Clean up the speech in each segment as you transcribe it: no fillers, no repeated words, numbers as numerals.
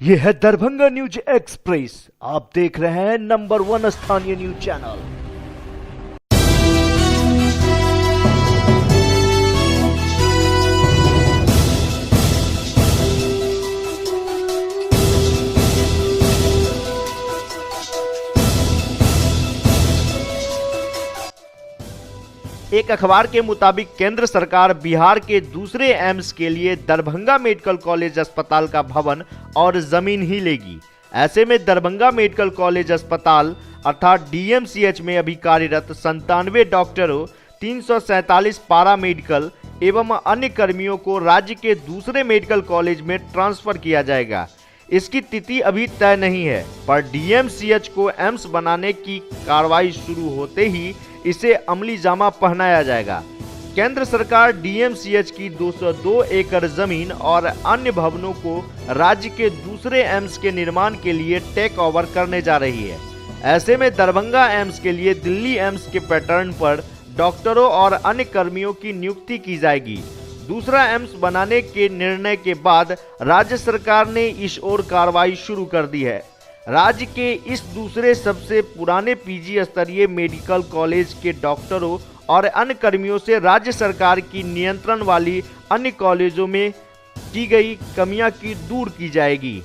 ये है Darbhanga news express. आप देख रहे हैं नंबर 1 स्थानीय न्यूज चैनल। एक अखबार के मुताबिक केंद्र सरकार बिहार के दूसरे एम्स के लिए दरभंगा मेडिकल कॉलेज अस्पताल का भवन और जमीन ही लेगी। ऐसे में दरभंगा मेडिकल कॉलेज अस्पताल अर्थात डीएमसीएच में अभी कार्यरत 97 डॉक्टरों, 347 पारा मेडिकल एवं अन्य कर्मियों को राज्य के दूसरे मेडिकल कॉलेज में ट्रांसफर किया जाएगा। इसकी तिथि अभी तय नहीं है, पर डीएमसीएच को एम्स बनाने की कार्रवाई शुरू होते ही इसे अमली जामा पहनाया जाएगा। केंद्र सरकार डीएमसीएच की 202 एकड़ जमीन और अन्य भवनों को राज्य के दूसरे एम्स के निर्माण के लिए टेक ओवर करने जा रही है। ऐसे में दरभंगा एम्स के लिए दिल्ली एम्स के पैटर्न पर डॉक्टरों और अन्य कर्मियों की नियुक्ति की जाएगी। दूसरा एम्स बनाने के निर्णय के बाद राज्य सरकार ने इस ओर कार्रवाई शुरू कर दी है। राज्य के इस दूसरे सबसे पुराने पीजी स्तरीय मेडिकल कॉलेज के डॉक्टरों और अन्य कर्मियों से राज्य सरकार की नियंत्रण वाली अन्य कॉलेजों में की गई कमियां की दूर की जाएगी।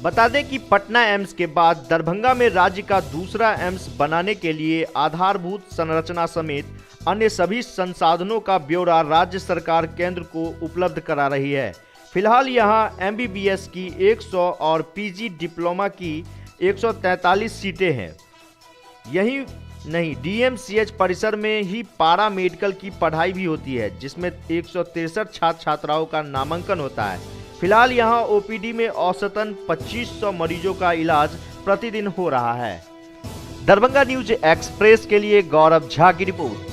बता दें कि पटना एम्स के बाद दरभंगा में राज्य का दूसरा एम्स बनाने के लिए आधारभूत संरचना समेत अन्य सभी संसाधनों का ब्यौरा राज्य सरकार केंद्र को उपलब्ध करा रही है। फिलहाल यहां एमबीबीएस की 100 और पीजी डिप्लोमा की 143 सीटें हैं। यही नहीं, डीएमसीएच परिसर में ही पारा मेडिकल की पढ़ाई भी होती है, जिसमें 163 छात्र छात्राओं का नामांकन होता है। फिलहाल यहां ओपीडी में औसतन 2500 मरीजों का इलाज प्रतिदिन हो रहा है। दरभंगा न्यूज एक्सप्रेस के लिए गौरव झा की रिपोर्ट।